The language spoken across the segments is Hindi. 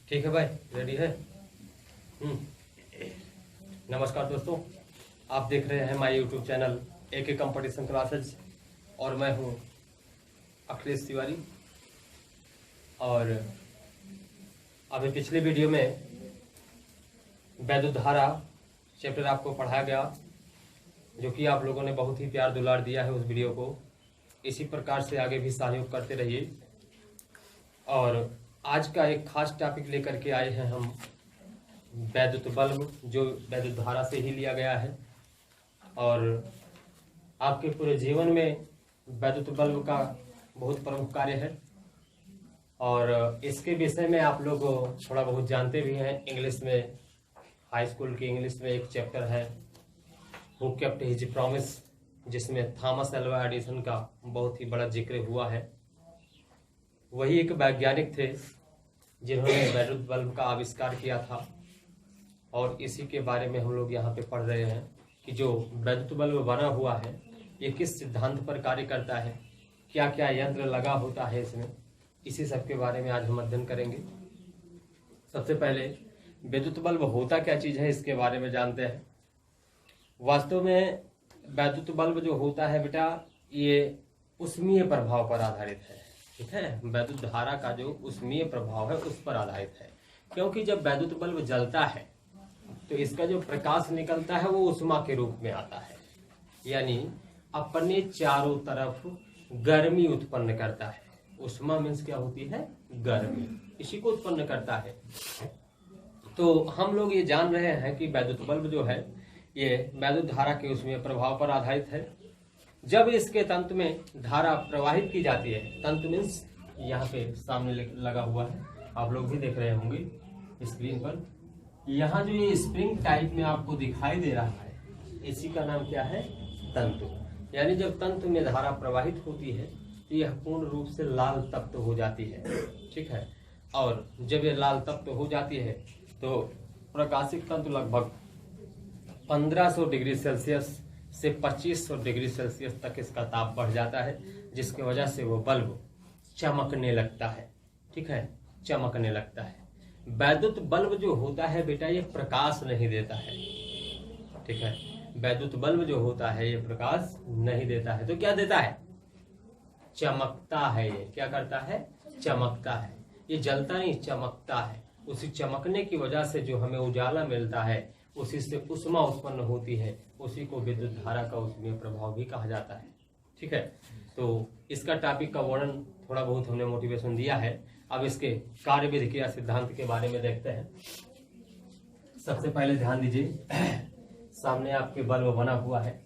ठीक है भाई, रेडी है। नमस्कार दोस्तों, आप देख रहे हैं my YouTube channel AK competition classes और मैं हूं अखिलेश तिवारी। और अभी पिछले वीडियो में वैद्युतधारा चैप्टर आपको पढ़ाया गया, जो कि आप लोगों ने बहुत ही प्यार दुलार दिया है उस वीडियो को। इसी प्रकार से आगे भी सहयोग करते रहिए। और आज का एक खास टॉपिक लेकर के आए हैं हम, वैद्युत बल्ब, जो वैद्युत धारा से ही लिया गया है। और आपके पूरे जीवन में वैद्युत बल्ब का बहुत प्रमुख कार्य है और इसके विषय में आप लोग थोड़ा बहुत जानते भी हैं। इंग्लिश में, हाई स्कूल की इंग्लिश में एक चैप्टर है हु केप्ट हिज प्रॉमिस, जिसमें थॉमस एल्वा एडिसन का बहुत ही बड़ा जिक्र हुआ है। वही एक वैज्ञानिक थे जिन्होंने वैद्युत बल्ब का आविष्कार किया था। और इसी के बारे में हम लोग यहाँ पे पढ़ रहे हैं कि जो वैद्युत बल्ब बना हुआ है ये किस सिद्धांत पर कार्य करता है, क्या क्या यंत्र लगा होता है इसमें, इसी सब के बारे में आज हम अध्ययन करेंगे। सबसे पहले वैद्युत बल्ब होता क्या चीज़ है, इसके बारे में जानते हैं। वास्तव में वैद्युत बल्ब जो होता है बेटा, ये उष्मीय प्रभाव पर आधारित है। ठीक है, वैद्युत धारा का जो उष्मीय प्रभाव है उस पर आधारित है। क्योंकि जब वैद्युत बल्ब जलता है तो इसका जो प्रकाश निकलता है वो उष्मा के रूप में आता है, यानी अपने चारों तरफ गर्मी उत्पन्न करता है। उष्मा मीन्स क्या होती है? गर्मी, इसी को उत्पन्न करता है। तो हम लोग ये जान रहे हैं कि वैद्युत बल्ब जो है ये वैद्युत धारा के उष्मीय प्रभाव पर आधारित है। जब इसके तंतु में धारा प्रवाहित की जाती है, तंतु मीन्स यहाँ पे सामने लगा हुआ है, आप लोग भी देख रहे होंगे स्क्रीन पर। यहाँ जो ये स्प्रिंग टाइप में आपको दिखाई दे रहा है, इसी का नाम क्या है? तंतु। यानी जब तंतु में धारा प्रवाहित होती है तो यह पूर्ण रूप से लाल तप्त हो जाती है। ठीक है, और जब ये लाल तप्त हो जाती है तो प्रकाशिक तंतु लगभग 1500 डिग्री सेल्सियस से 2500 डिग्री सेल्सियस तक इसका ताप बढ़ जाता है, जिसकी वजह से वो बल्ब चमकने लगता है। ठीक है, चमकने लगता है। वैद्युत बल्ब जो होता है बेटा, ये प्रकाश नहीं देता है। ठीक है, वैद्युत बल्ब जो होता है ये प्रकाश नहीं देता है, तो क्या देता है? चमकता है। ये क्या करता है? चमकता है। ये जलता नहीं, चमकता है। उसी चमकने की वजह से जो हमें उजाला मिलता है, उसी से उष्मा उत्पन्न होती है, उसी को विद्युत धारा का उष्मीय प्रभाव भी कहा जाता है। ठीक है, तो इसका टॉपिक का वर्णन थोड़ा बहुत हमने मोटिवेशन दिया है। अब इसके कार्य विधि या सिद्धांत के बारे में देखते हैं। सबसे पहले ध्यान दीजिए, सामने आपके बल्ब बना हुआ है।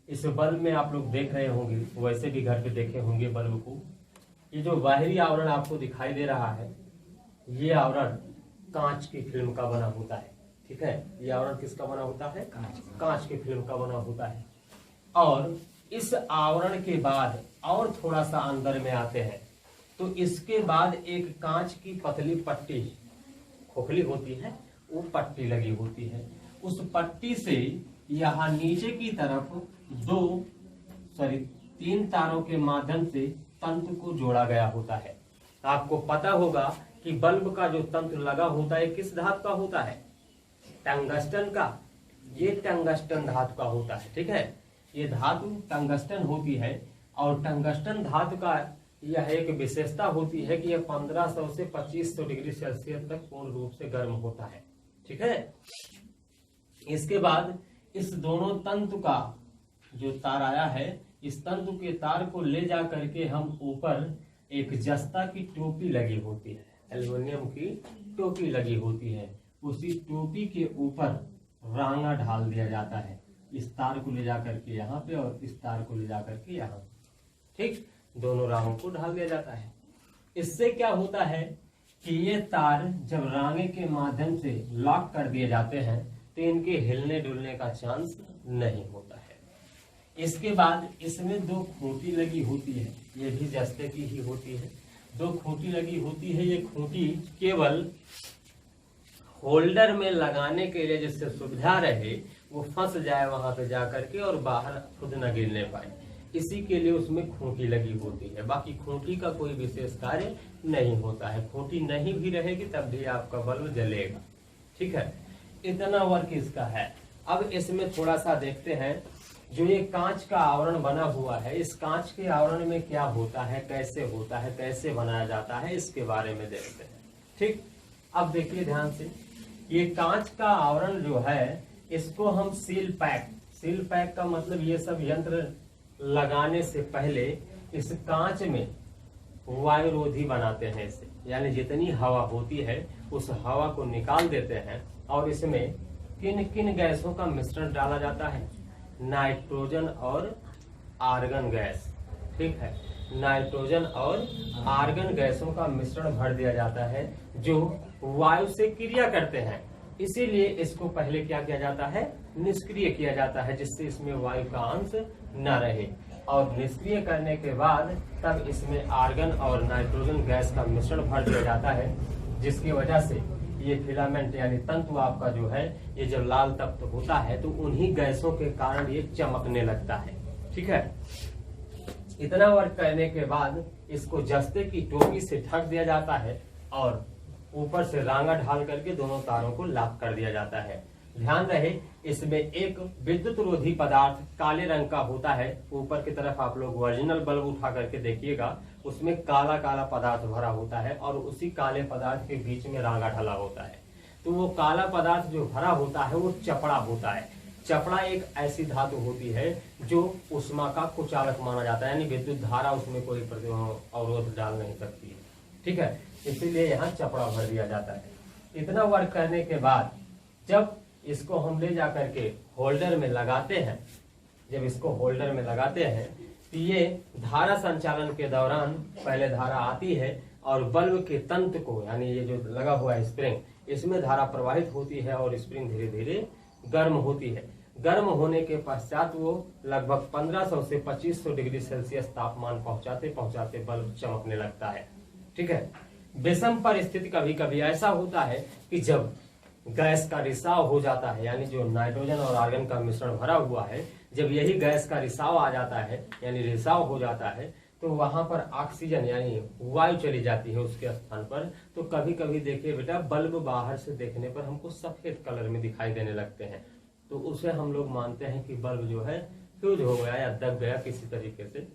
इस बल्ब में आप लोग देख रहे होंगे, वैसे भी घर पे देखे होंगे बल्ब को। ये जो बाहरी आवरण आपको दिखाई दे रहा है, ये आवरण कांच की फिल्म का बना होता है। ठीक है, ये आवरण किसका बना होता है? कांच की फिल्म का बना होता है। और इस आवरण के बाद और थोड़ा सा अंदर में आते हैं तो इसके बाद एक कांच की पतली पट्टी, खोखली होती है, वो पट्टी लगी होती है। उस पट्टी से यहाँ नीचे की तरफ 3 तारों के माध्यम से तंतु को जोड़ा गया होता है। आपको पता होगा कि बल्ब का जो तंत्र लगा होता है किस धातु का होता है? टंगस्टन का। ये टंगस्टन धातु का होता है। ठीक है, ये धातु टंगस्टन होती है। और टंगस्टन धातु का यह एक विशेषता होती है कि यह 1500 से 2500 डिग्री सेल्सियस तक पूर्ण रूप से गर्म होता है। ठीक है, इसके बाद इस दोनों तंतु का जो तार आया है, इस तंतु के तार को ले जा करके हम ऊपर एक जस्ता की टोपी लगी होती है, एल्युमिनियम की टोपी लगी होती है, उसी टोपी के ऊपर रांगा ढाल दिया जाता है। इस तार को ले जाकर के यहाँ पे और इस तार को ले जाकर के यहाँ, ठीक, दोनों रांगों को ढाल दिया जाता है। इससे क्या होता है कि ये तार जब रांगे के माध्यम से लॉक कर दिए जाते हैं तो इनके हिलने डुलने का चांस नहीं होता है। इसके बाद इसमें 2 खूंटी लगी होती है, ये भी जस्ते की ही होती है। 2 खूंटी लगी होती है। ये खूंटी केवल होल्डर में लगाने के लिए, जिससे सुविधा रहे, वो फंस जाए वहां पे जाकर के और बाहर खुद न गिरने पाए, इसी के लिए उसमें खूंटी लगी होती है। बाकी खूंटी का कोई विशेष कार्य नहीं होता है। खूंटी नहीं भी रहेगी तब भी आपका बल्ब जलेगा। ठीक है, इतना वर्क इसका है। अब इसमें थोड़ा सा देखते हैं, जो ये कांच का आवरण बना हुआ है, इस कांच के आवरण में क्या होता है, कैसे होता है, कैसे बनाया जाता है, इसके बारे में देखते हैं। ठीक, अब देखिए ध्यान से, ये कांच का आवरण जो है इसको हम सील पैक का मतलब ये सब यंत्र लगाने से पहले इस कांच में वायुरोधी बनाते हैं इसे, यानी जितनी हवा होती है उस हवा को निकाल देते हैं और इसमें किन किन गैसों का मिश्रण डाला जाता है, नाइट्रोजन और आर्गन गैस। ठीक है, नाइट्रोजन और आर्गन गैसों का मिश्रण भर दिया जाता है जो वायु से क्रिया करते हैं। इसीलिए इसको पहले क्या किया जाता है, निष्क्रिय किया जाता है, जिससे इसमें वायु का अंश न रहे। और निष्क्रिय करने के बाद तब इसमें आर्गन और नाइट्रोजन गैस का मिश्रण भर दिया जाता है, जिसकी वजह से ये फिलामेंट यानी तंतु आपका जो है, ये जब लाल तप्त होता है तो उन्हीं गैसों के कारण ये चमकने लगता है। ठीक है, इतना वर्क करने के बाद इसको जस्ते की टोपी से ढक दिया जाता है और ऊपर से रांगा ढाल करके दोनों तारों को लॉक कर दिया जाता है। ध्यान रहे, इसमें एक विद्युत रोधी पदार्थ काले रंग का होता है। ऊपर की तरफ आप लोग ओरिजिनल बल्ब उठा करके देखिएगा, उसमें काला काला पदार्थ भरा होता है और उसी काले पदार्थ के बीच में रांगा ढला होता है। तो वो काला पदार्थ जो भरा होता है वो चपड़ा होता है। चपड़ा एक ऐसी धातु होती है जो उष्मा का कुचालक माना जाता है, यानी विद्युत धारा उसमें कोई अवरोध डाल नहीं सकती है। ठीक है, इसीलिए यहाँ चपड़ा भर दिया जाता है। इतना वर्क करने के बाद जब इसको हम ले जा करके होल्डर में लगाते हैं, जब इसको होल्डर में लगाते हैं तो ये धारा संचालन के दौरान पहले धारा आती है और बल्ब के तंत्र को, यानी ये जो लगा हुआ है स्प्रिंग, इसमें धारा प्रवाहित होती है और स्प्रिंग धीरे धीरे गर्म होती है। गर्म होने के पश्चात वो लगभग 1500 से 2500 डिग्री सेल्सियस तापमान पहुंचाते पहुंचाते बल्ब चमकने लगता है। ठीक है, विषम परिस्थिति कभी कभी ऐसा होता है कि जब गैस का रिसाव हो जाता है, यानी जो नाइट्रोजन और आर्गन का मिश्रण भरा हुआ है, जब यही गैस का रिसाव आ जाता है यानी रिसाव हो जाता है, तो वहां पर ऑक्सीजन यानी वायु चली जाती है उसके स्थान पर। तो कभी कभी देखिए बेटा, बल्ब बाहर से देखने पर हमको सफेद कलर में दिखाई देने लगते हैं, तो उसे हम लोग मानते हैं कि बल्ब जो है फ्यूज हो गया या दब गया, किसी तरीके से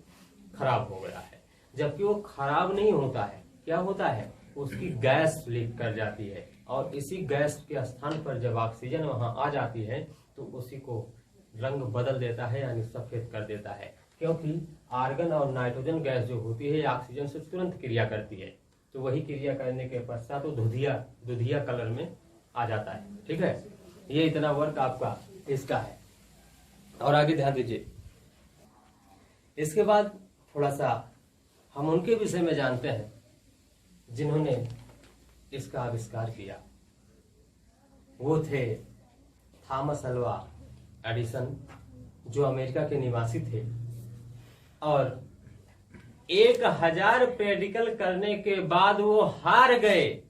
खराब हो गया है। जबकि वो खराब नहीं होता है, क्या होता है, उसकी गैस लीक कर जाती है और इसी गैस के स्थान पर जब ऑक्सीजन वहां आ जाती है तो उसी को रंग बदल देता है, यानी सफेद कर देता है। क्योंकि आर्गन और नाइट्रोजन गैस जो होती है ऑक्सीजन से तुरंत क्रिया करती है, तो वही क्रिया करने के पश्चात तो दुधिया कलर में आ जाता है। ठीक है, ये इतना वर्क आपका इसका है। और आगे ध्यान दीजिए, इसके बाद थोड़ा सा हम उनके विषय में जानते हैं जिन्होंने इसका आविष्कार किया। वो थे थॉमस अल्वा एडिसन, जो अमेरिका के निवासी थे और 1000 प्रैक्टिकल करने के बाद वो हार गए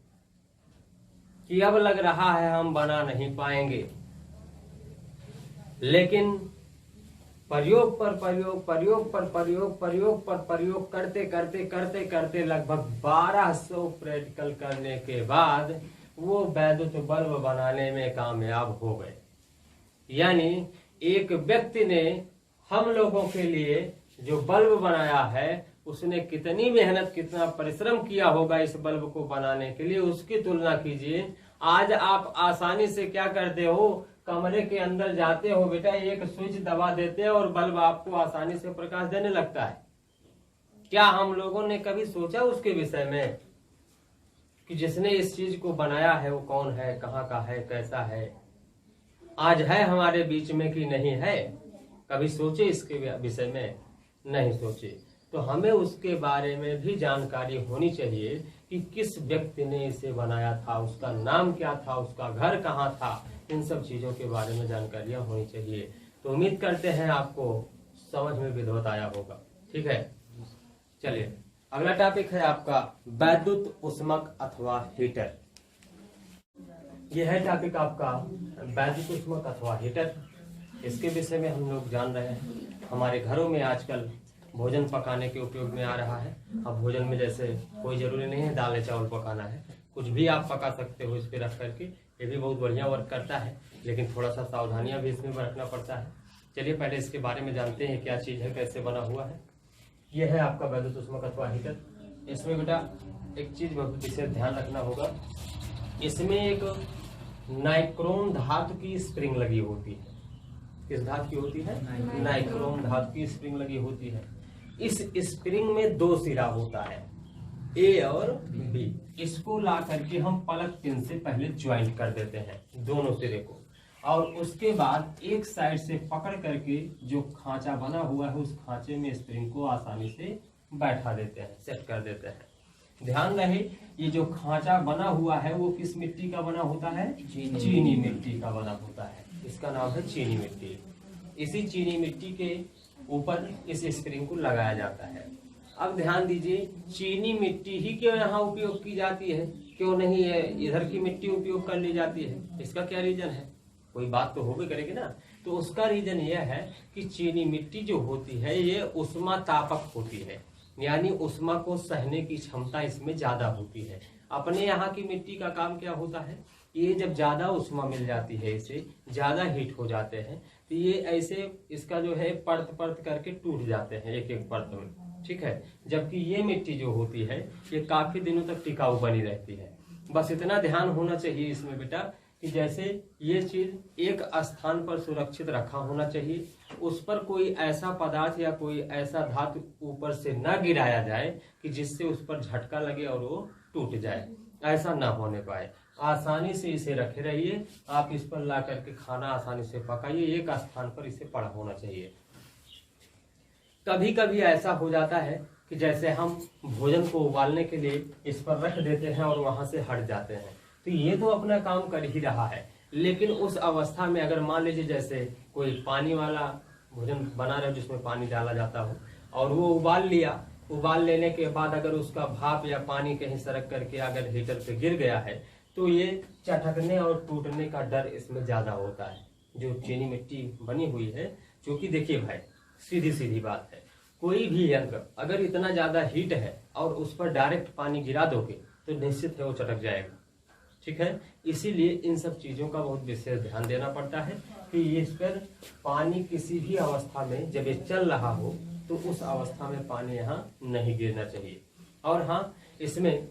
कि अब लग रहा है हम बना नहीं पाएंगे। लेकिन प्रयोग पर प्रयोग करते लगभग 1200 प्रैक्टिकल करने के बाद वो वैद्युत बल्ब बनाने में कामयाब हो गए। यानी एक व्यक्ति ने हम लोगों के लिए जो बल्ब बनाया है, उसने कितनी मेहनत कितना परिश्रम किया होगा इस बल्ब को बनाने के लिए, उसकी तुलना कीजिए। आज आप आसानी से क्या करते हो, कमरे के अंदर जाते हो बेटा, एक स्विच दबा देते हैं और बल्ब आपको आसानी से प्रकाश देने लगता है। क्या हम लोगों ने कभी सोचा उसके विषय में कि जिसने इस चीज को बनाया है वो कौन है, कहाँ का है, कैसा है, आज है हमारे बीच में कि नहीं है? कभी सोचे इसके विषय में? नहीं सोचे। तो हमें उसके बारे में भी जानकारी होनी चाहिए कि किस व्यक्ति ने इसे बनाया था, उसका नाम क्या था, उसका घर कहाँ था, इन सब चीजों के बारे में जानकारियां होनी चाहिए। तो उम्मीद करते हैं आपको समझ में विद्वत आया होगा। ठीक है, चलिए अगला टॉपिक है आपका वैद्युत ऊष्मक अथवा हीटर। यह है टॉपिक आपका वैद्युत ऊष्मक अथवा हीटर। इसके विषय में हम लोग जान रहे हैं। हमारे घरों में आजकल भोजन पकाने के उपयोग में आ रहा है। अब भोजन में जैसे कोई जरूरी नहीं है दाल चावल पकाना है, कुछ भी आप पका सकते हो इस पर रख करके, ये भी बहुत बढ़िया वर्क करता है, लेकिन थोड़ा सा सावधानियां भी इसमें बरतना पड़ता है। चलिए पहले इसके बारे में जानते हैं क्या चीज़ है, कैसे बना हुआ है। ये है आपका वैद्युत ऊष्माकत्वा हीटर। इसमें बेटा एक चीज़ बहुत विशेष ध्यान रखना होगा, इसमें एक नाइक्रोम धातु की स्प्रिंग लगी होती है। किस धातु की होती है? नाइक्रोम धातु की स्प्रिंग लगी होती है। इस स्प्रिंग में 2 सिरा होता है, ए और बी। इसको ला करके हम पलक पिन से पहले ज्वाइंट कर देते हैं दोनों सिरे को, और उसके बाद एक साइड से पकड़ करके जो खांचा बना हुआ है उस खांचे में स्प्रिंग को आसानी से बैठा देते हैं, सेट कर देते हैं। ध्यान रहे ये जो खांचा बना हुआ है वो किस मिट्टी का बना होता है? चीनी मिट्टी का बना होता है। इसका नाम है चीनी मिट्टी। इसी चीनी मिट्टी के ऊपर इस स्प्रिंग को लगाया जाता है। अब ध्यान दीजिए, चीनी मिट्टी ही क्यों यहाँ उपयोग की जाती है, क्यों नहीं है इधर की मिट्टी उपयोग कर ली जाती है? इसका क्या रीजन है? कोई बात तो होगी करेगी ना। तो उसका रीजन यह है कि चीनी मिट्टी जो होती है ये उष्मा तापक होती है, यानी उष्मा को सहने की क्षमता इसमें ज्यादा होती है। अपने यहाँ की मिट्टी का काम क्या होता है, ये जब ज्यादा उष्मा मिल जाती है, इसे ज्यादा हीट हो जाते हैं, तो ये ऐसे इसका जो है परत परत करके टूट जाते हैं एक एक परत में, ठीक है। जबकि ये मिट्टी जो होती है ये काफी दिनों तक टिकाऊ बनी रहती है। बस इतना ध्यान होना चाहिए इसमें बेटा कि जैसे ये चीज एक स्थान पर सुरक्षित रखा होना चाहिए, उस पर कोई ऐसा पदार्थ या कोई ऐसा धातु ऊपर से न गिराया जाए कि जिससे उस पर झटका लगे और वो टूट जाए, ऐसा ना होने पाए। आसानी से इसे रखे रहिए, आप इस पर ला करके खाना आसानी से पकाइए, एक स्थान पर इसे पड़ा होना चाहिए। कभी कभी ऐसा हो जाता है कि जैसे हम भोजन को उबालने के लिए इस पर रख देते हैं और वहां से हट जाते हैं, तो ये तो अपना काम कर ही रहा है, लेकिन उस अवस्था में अगर मान लीजिए जैसे कोई पानी वाला भोजन बना रहे जिसमें पानी डाला जाता हो और वो उबाल लिया, उबाल लेने के बाद अगर उसका भाप या पानी कहीं सरक करके अगर हीटर पे गिर गया है तो ये चटकने और टूटने का डर इसमें ज्यादा होता है। जो चीनी मिट्टी बनी हुई है, क्योंकि देखिए भाई सीधी सीधी बात है, कोई भी यंत्र अगर इतना ज्यादा हीट है और उस पर डायरेक्ट पानी गिरा दोगे तो निश्चित है वो चटक जाएगा, ठीक है। इसीलिए इन सब चीजों का बहुत विशेष ध्यान देना पड़ता है कि इस पर पानी किसी भी अवस्था में जब ये चल रहा हो तो उस अवस्था में पानी यहाँ नहीं गिरना चाहिए। और हाँ, इसमें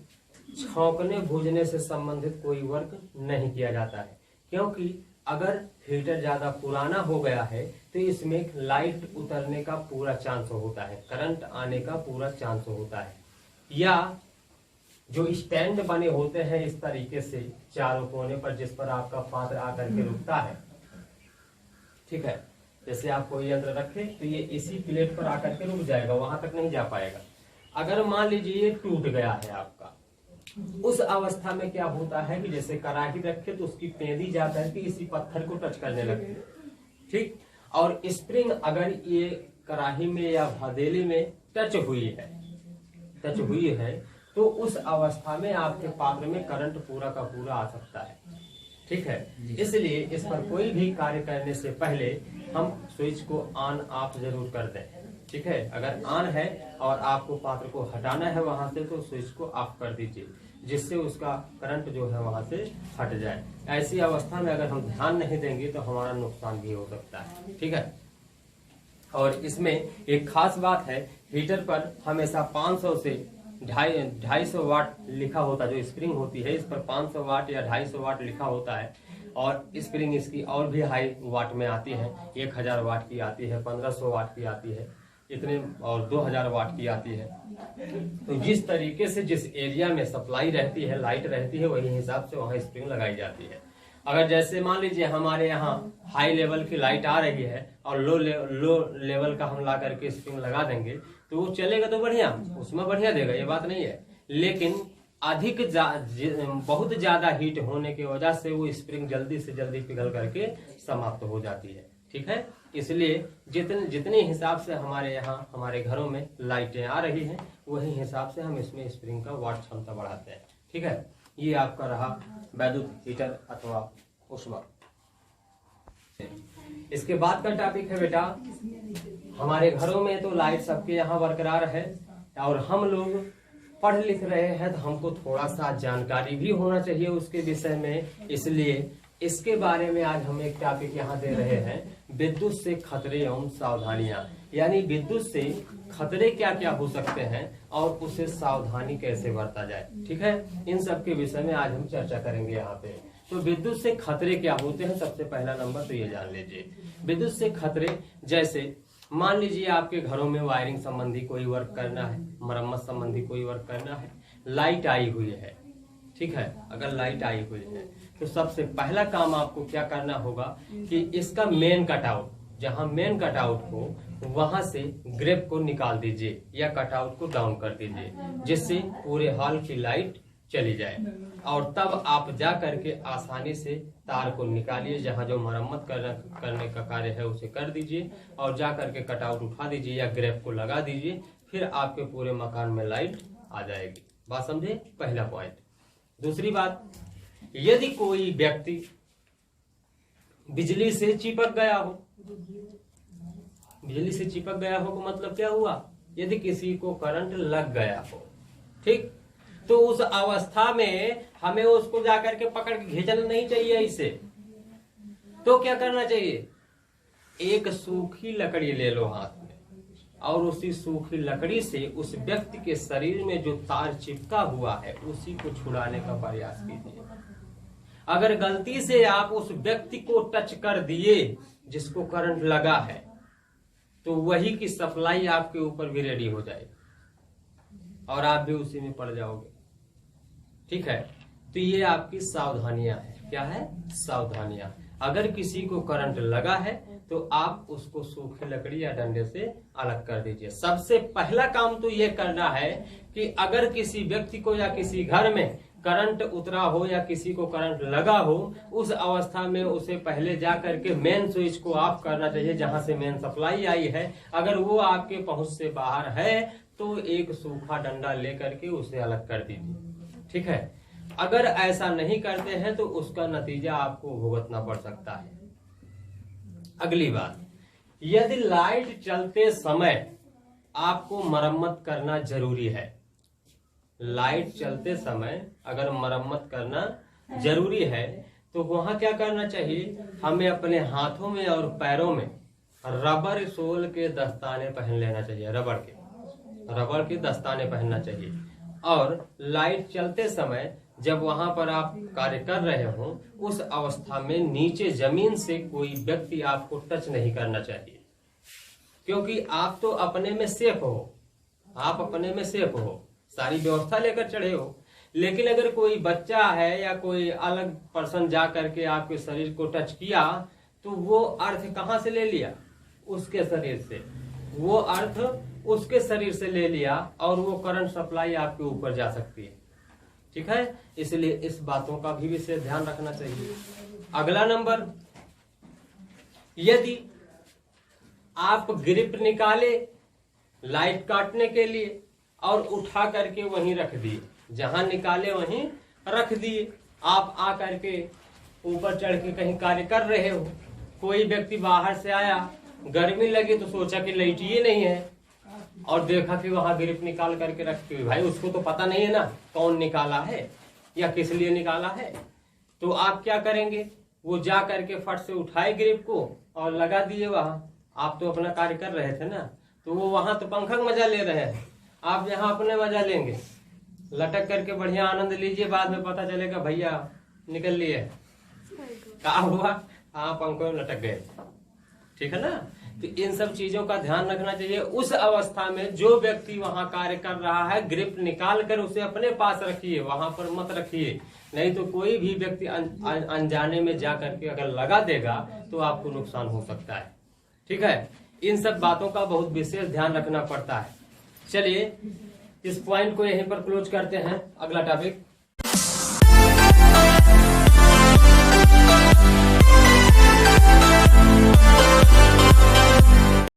छौंकने भूजने से संबंधित कोई वर्क नहीं किया जाता है, क्योंकि अगर हीटर ज्यादा पुराना हो गया है तो इसमें लाइट उतरने का पूरा चांस होता है, करंट आने का पूरा चांस होता है। या जो स्टैंड बने होते हैं इस तरीके से चारों कोने पर, जिस पर आपका पात्र आकर के रुकता है, ठीक है। जैसे आप कोई यंत्र रखे तो ये इसी प्लेट पर आकर के रुक जाएगा, वहां तक नहीं जा पाएगा। अगर मान लीजिए ये टूट गया है आपका, उस अवस्था में क्या होता है कि जैसे कड़ाही रखे तो उसकी पेंदी जाता है कि इसी पत्थर को टच करने लगती है, ठीक। और स्प्रिंग अगर ये कड़ाही में या भदेली में टच हुई है तो उस अवस्था में आपके पात्र में करंट पूरा का पूरा आ सकता है, ठीक है। इसलिए इस पर कोई भी कार्य करने से पहले हम स्विच को ऑन ऑफ जरूर कर दें, ठीक है। अगर ऑन है और आपको पात्र को हटाना है वहां से तो स्विच को ऑफ कर दीजिए, जिससे उसका करंट जो है वहां से हट जाए। ऐसी अवस्था में अगर हम ध्यान नहीं देंगे तो हमारा नुकसान भी हो सकता है, ठीक है। और इसमें एक खास बात है, हीटर पर हमेशा 500 से 250 वाट लिखा होता है। जो स्प्रिंग होती है इस पर 500 वाट या 250 वाट लिखा होता है, और स्प्रिंग इसकी और भी हाई वाट में आती है, 1000 वाट की आती है, 1500 वाट की आती है, इतने और 2000 वाट की आती है। तो जिस तरीके से जिस एरिया में सप्लाई रहती है, लाइट रहती है, वही हिसाब से वहाँ स्प्रिंग लगाई जाती है। अगर जैसे मान लीजिए हमारे यहाँ हाई लेवल की लाइट आ रही है और लो लेवल का हम ला करके स्प्रिंग लगा देंगे तो वो चलेगा तो बढ़िया, उसमें बढ़िया देगा, ये बात नहीं है। लेकिन अधिक बहुत ज्यादा हीट होने की वजह से वो स्प्रिंग जल्दी से जल्दी पिघल करके समाप्त हो जाती है, ठीक है। इसलिए जितने हिसाब से हमारे यहाँ हमारे घरों में लाइटें आ रही हैं वही हिसाब से हम इसमें स्प्रिंग का वाट क्षमता बढ़ाते हैं, ठीक है। ये आपका रहा वैद्युत हीटर अथवा ऊष्मा। इसके बाद का टॉपिक है बेटा, हमारे घरों में तो लाइट सबके यहाँ बरकरार है और हम लोग पढ़ लिख रहे हैं, तो हमको थोड़ा सा जानकारी भी होना चाहिए उसके विषय में। इसलिए इसके बारे में आज हम एक टॉपिक यहाँ दे रहे हैं, विद्युत से खतरे एवं सावधानियां। यानी विद्युत से खतरे क्या क्या हो सकते हैं और उसे सावधानी कैसे बरता जाए। ठीक है, इन सब के विषय में आज हम चर्चा करेंगे यहाँ पे। तो विद्युत से खतरे क्या होते हैं, सबसे पहला नंबर तो ये जान लीजिए। विद्युत से खतरे जैसे मान लीजिए आपके घरों में वायरिंग संबंधी कोई वर्क करना है, मरम्मत संबंधी कोई वर्क करना है, लाइट आई हुई है। ठीक है, अगर लाइट आई हुई है तो सबसे पहला काम आपको क्या करना होगा कि इसका मेन कटआउट, जहां मेन कटआउट हो वहां से ग्रिप को निकाल दीजिए या कटआउट को डाउन कर दीजिए, जिससे पूरे हॉल की लाइट चली जाए। और तब आप जा करके आसानी से तार को निकालिए, जहां जो मरम्मत करने का कार्य है उसे कर दीजिए और जा करके कटआउट उठा दीजिए या ग्रिप को लगा दीजिए, फिर आपके पूरे मकान में लाइट आ जाएगी। बात समझे, पहला पॉइंट। दूसरी बात, यदि कोई व्यक्ति बिजली से चिपक गया हो, बिजली से चिपक गया हो तो मतलब क्या हुआ, यदि किसी को करंट लग गया हो, ठीक, तो उस अवस्था में हमें उसको जाकर के पकड़ के खींचना नहीं चाहिए। इसे तो क्या करना चाहिए, एक सूखी लकड़ी ले लो हाथ में और उसी सूखी लकड़ी से उस व्यक्ति के शरीर में जो तार चिपका हुआ है उसी को छुड़ाने का प्रयास कीजिए। अगर गलती से आप उस व्यक्ति को टच कर दिए जिसको करंट लगा है, तो वही की सप्लाई आपके ऊपर भी रेडी हो जाएगी और आप भी उसी में पड़ जाओगे। ठीक है, तो ये आपकी सावधानियां हैं। क्या है, सावधानियां। अगर किसी को करंट लगा है तो आप उसको सूखी लकड़ी या डंडे से अलग कर दीजिए। सबसे पहला काम तो ये करना है कि अगर किसी व्यक्ति को या किसी घर में करंट उतरा हो या किसी को करंट लगा हो, उस अवस्था में उसे पहले जा करके मेन स्विच को ऑफ करना चाहिए, जहां से मेन सप्लाई आई है। अगर वो आपके पहुंच से बाहर है तो एक सूखा डंडा लेकर के उसे अलग कर दीजिए। ठीक है, अगर ऐसा नहीं करते हैं तो उसका नतीजा आपको भुगतना पड़ सकता है। अगली बात, यदि लाइट चलते समय आपको मरम्मत करना जरूरी है, लाइट चलते समय अगर मरम्मत करना जरूरी है तो वहां क्या करना चाहिए, हमें अपने हाथों में और पैरों में रबर सोल के दस्ताने पहन लेना चाहिए। रबर के दस्ताने पहनना चाहिए। और लाइट चलते समय जब वहां पर आप कार्य कर रहे हो उस अवस्था में नीचे जमीन से कोई व्यक्ति आपको टच नहीं करना चाहिए, क्योंकि आप तो अपने में सेफ हो, आप अपने में सेफ हो, सारी व्यवस्था लेकर चढ़े हो। लेकिन अगर कोई बच्चा है या कोई अलग पर्सन जा करके आपके शरीर को टच किया तो वो अर्थ कहां से ले लिया, उसके शरीर से, वो अर्थ उसके शरीर से ले लिया और वो करंट सप्लाई आपके ऊपर जा सकती है। ठीक है, इसलिए इस बातों का भी विशेष ध्यान रखना चाहिए। अगला नंबर, यदि आप ग्रिप निकाले लाइट काटने के लिए और उठा करके वहीं रख दिए, जहां निकाले वहीं रख दिए, आप आ करके ऊपर चढ़ के कहीं कार्य कर रहे हो, कोई व्यक्ति बाहर से आया, गर्मी लगी तो सोचा कि लाइट ये नहीं है और देखा कि वहां ग्रिप निकाल करके रखी हुई, भाई उसको तो पता नहीं है ना कौन निकाला है या किस लिए निकाला है, तो आप क्या करेंगे, वो जा करके फट से उठाए ग्रिप को और लगा दिए वहां। आप तो अपना कार्य कर रहे थे ना, तो वो वहां तो पंखा का मजा ले रहे हैं, आप यहाँ अपने मजा लेंगे, लटक करके बढ़िया आनंद लीजिए, बाद में पता चलेगा भैया निकल लिए, क्या हुआ, हाँ पंखों में लटक गए। ठीक है ना, तो इन सब चीजों का ध्यान रखना चाहिए। उस अवस्था में जो व्यक्ति वहां कार्य कर रहा है, ग्रिप निकाल कर उसे अपने पास रखिए, वहां पर मत रखिए, नहीं तो कोई भी व्यक्ति अनजाने में जा करके अगर लगा देगा तो आपको नुकसान हो सकता है। ठीक है, इन सब बातों का बहुत विशेष ध्यान रखना पड़ता है। चलिए इस पॉइंट को यहीं पर क्लोज करते हैं। अगला टॉपिक,